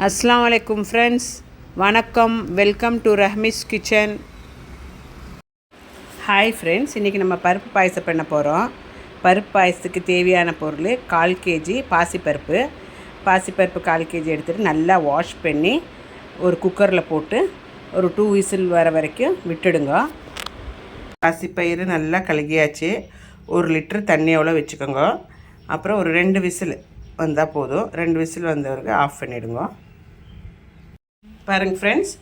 அஸ்ஸலாமு அலைக்கும் ஃப்ரெண்ட்ஸ், வணக்கம். Welcome to Rahmi's kitchen. Hi friends, இன்றைக்கி நம்ம பருப்பு பாயசம் பண்ண போகிறோம். பருப்பு பாயசத்துக்கு தேவையான பொருள் 1/4 kg பாசிப்பருப்பு. 1/4 kg எடுத்துகிட்டு நல்லா வாஷ் பண்ணி ஒரு குக்கரில் போட்டு ஒரு 2 விசில் வர வரைக்கும் விட்டுடுங்க. பாசிப்பயிறு நல்லா கழுகியாச்சு. 1 லிட்டர் தண்ணி எவ்வளோ வச்சுக்கோங்க. அப்புறம் ஒரு 2 விசில் வந்தால் போதும். 2 விசில் வந்தவருக்கு ஆஃப் பண்ணிவிடுங்க. பாருங்கள் ஃப்ரெண்ட்ஸ்,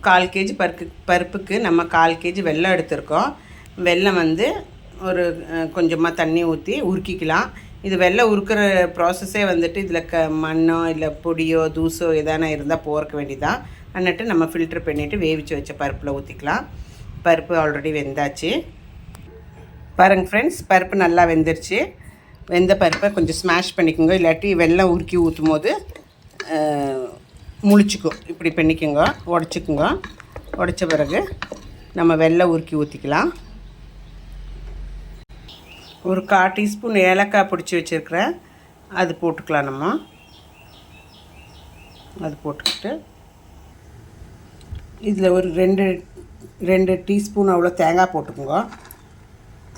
1/4 kg பருப்புக்கு நம்ம 1/4 kg வெல்லம் எடுத்திருக்கோம். வெல்லம் ஒரு கொஞ்சமாக தண்ணி ஊற்றி உருக்கிக்கலாம். இது வெல்லம் உருக்கிற ப்ராசஸே இதில் மண்ணோ இல்லை பொடியோ தூசோ எதானா இருந்தால் போர்க்க வேண்டியதான். அன்னிட்டு நம்ம ஃபில்டர் பண்ணிவிட்டு வேவிச்சு வச்ச பருப்பில் ஊற்றிக்கலாம். பருப்பு ஆல்ரெடி வெந்தாச்சு. பாருங்கள் ஃப்ரெண்ட்ஸ், பருப்பு நல்லா வெந்துருச்சு. வெந்த பருப்பை கொஞ்சம் ஸ்மாஷ் பண்ணிக்கோங்க, இல்லாட்டி வெல்லம் உருக்கி ஊற்றும் போது முழிச்சிக்கும். இப்படி பண்ணிக்கோங்க, உடச்சிக்குங்க. உடச்ச பிறகு நம்ம வெல்லம் உருக்கி ஊற்றிக்கலாம். ஒரு 1/4 டீஸ்பூன் ஏலக்காய் பிடிச்சி வச்சுருக்கிறேன், அது போட்டுக்கலாம். நம்ம அது போட்டுக்கிட்டு இதில் ஒரு 2 டீஸ்பூன் அவ்வளோ தேங்காய் போட்டுக்கோங்க.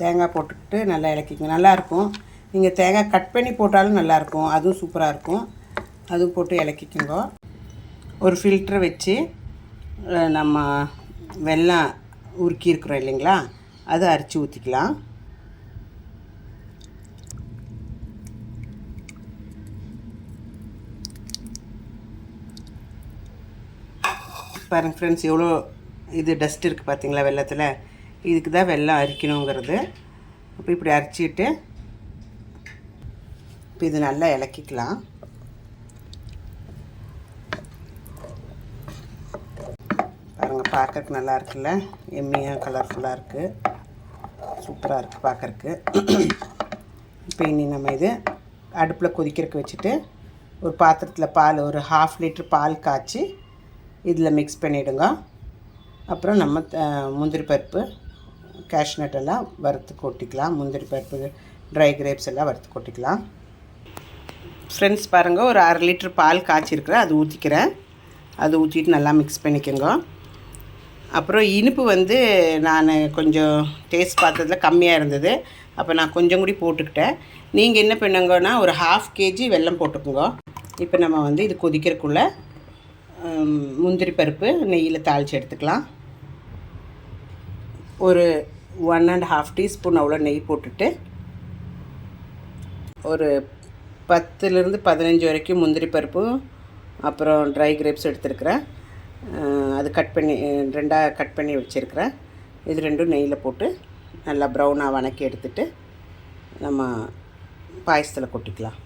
தேங்காய் போட்டுக்கிட்டு நல்லா இலக்கிங்க. நல்லாயிருக்கும். நீங்கள் தேங்காய் கட் பண்ணி போட்டாலும் நல்லாயிருக்கும், அதுவும் சூப்பராக இருக்கும். அதுவும் போட்டு இலக்கிக்குங்க. ஒரு ஃபில்ட்ரு வச்சு நம்ம வெல்லம் உருக்கி இருக்கிறோம் இல்லைங்களா, அதை அரைச்சி ஊற்றிக்கலாம். பாருங்கள் ஃப்ரெண்ட்ஸ், எவ்வளோ இது டஸ்ட் இருக்குது பார்த்தீங்களா வெல்லத்தில். இதுக்கு தான் வெல்லம் அரிக்கணுங்கிறது. அப்போ இப்படி அரைச்சிட்டு இப்போ இது நல்லா இலக்கிக்கலாம். பாருங்கள், பார்க்கறதுக்கு நல்லா இருக்குல்ல, எம்மியாக கலர்ஃபுல்லாக இருக்குது, சூப்பராக இருக்குது பார்க்கறக்கு. இப்போ இனி நம்ம இது அடுப்பில் கொதிக்கிறதுக்கு வச்சுட்டு ஒரு பாத்திரத்தில் பால் ஒரு 1/2 லிட்டர் பால் காய்ச்சி இதில் மிக்ஸ் பண்ணிவிடுங்க. அப்புறம் நம்ம முந்திரி பருப்பு கேஷ்நட் எல்லாம் வறுத்து கொட்டிக்கலாம். முந்திரி பருப்பு ட்ரை கிரேப்ஸ் எல்லாம் வறுத்து கொட்டிக்கலாம். ஃப்ரெண்ட்ஸ் பாருங்கள், ஒரு 1/2 லிட்டர் பால் காய்ச்சிருக்கிறேன், அது ஊற்றிக்கிறேன். அது ஊற்றிட்டு நல்லா மிக்ஸ் பண்ணிக்கோங்க. அப்புறம் இனிப்பு நான் கொஞ்சம் டேஸ்ட் பார்த்ததில் கம்மியாக இருந்தது, அப்போ நான் கொஞ்சம் கூடி போட்டுக்கிட்டேன். நீங்கள் என்ன பண்ணுங்கன்னா ஒரு 1/2 kg வெல்லம் போட்டுக்கோங்க. இப்போ நம்ம இது கொதிக்கிறதுக்குள்ளே முந்திரி பருப்பு நெய்யில் தாளித்து எடுத்துக்கலாம். ஒரு 1.5 டீஸ்பூன் அவ்வளோ நெய் போட்டுட்டு ஒரு 10லேருந்து 15 வரைக்கும் முந்திரி பருப்பு அப்புறம் ட்ரை கிரேப்ஸ் எடுத்துருக்கிறேன். அது ரெண்டாக கட் பண்ணி வச்சுருக்கிறேன். இது ரெண்டும் நெய்யில் போட்டு நல்லா ப்ரௌனாக வணக்கி எடுத்துகிட்டு நம்ம பாயசத்தில் கொட்டிக்கலாம்.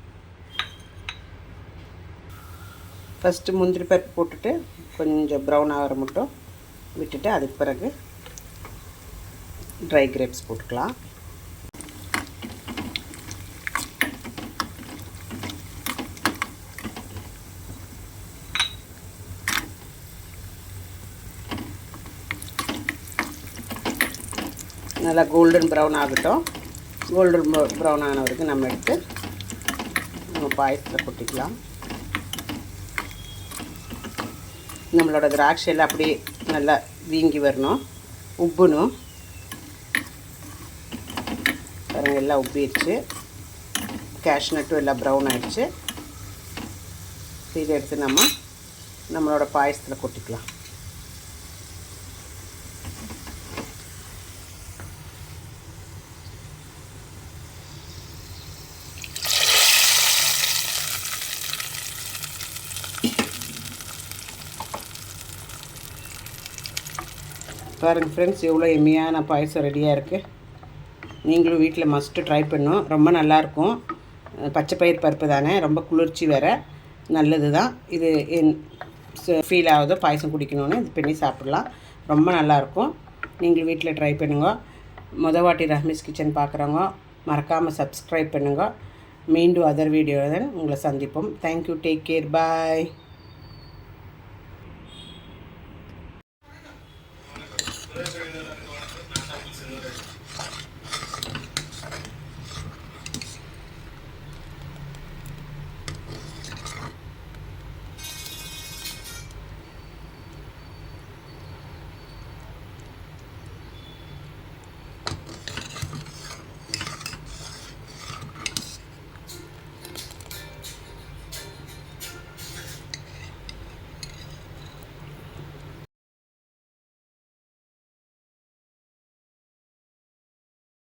ஃபஸ்ட்டு முந்திரி பருப்பு போட்டுட்டு கொஞ்சம் ப்ரௌன் ஆகிற மட்டும் விட்டுட்டு அதுக்கு பிறகு ட்ரை கிரேப்ஸ் போட்டுக்கலாம். நல்லா கோல்டன் ப்ரௌன் ஆகட்டும். கோல்டன் ப்ரௌன் ஆன வரைக்கும் நம்ம எடுத்து நம்ம பாயசத்தில் கொட்டிக்கலாம். நம்மளோட திராட்சையில் அப்படியே நல்லா வீங்கி வரணும், உப்புணும். பாருங்கள், எல்லாம் உப்பிடுச்சு. கேஷ்நட்டும் எல்லாம் ப்ரௌன் ஆகிடுச்சு. இதை எடுத்து நம்மளோட பாயசத்தில் கொட்டிக்கலாம். பாருங்கள் ஃப்ரெண்ட்ஸ், எவ்வளோ எம்மியான பாயசம் ரெடியாக இருக்குது. நீங்களும் வீட்டில் மஸ்ட்டு ட்ரை பண்ணணும், ரொம்ப நல்லாயிருக்கும். பச்சை பயிர் பருப்பு தானே, ரொம்ப குளிர்ச்சி வேறு, நல்லது தான். இது ஃபீல் ஆகுதோ பாயசம் குடிக்கணும்னு இது பண்ணி சாப்பிட்லாம், ரொம்ப நல்லாயிருக்கும். நீங்கள் வீட்டில் ட்ரை பண்ணுங்க. வாட்டி ரஹ்மிஸ் கிச்சன் பார்க்குறவங்க மறக்காமல் சப்ஸ்கிரைப் பண்ணுங்க. மீண்டும் அதர் வீடியோவுடன் உங்களை சந்திப்போம். தேங்க்யூ, டேக் கேர், பாய். Yes, sir.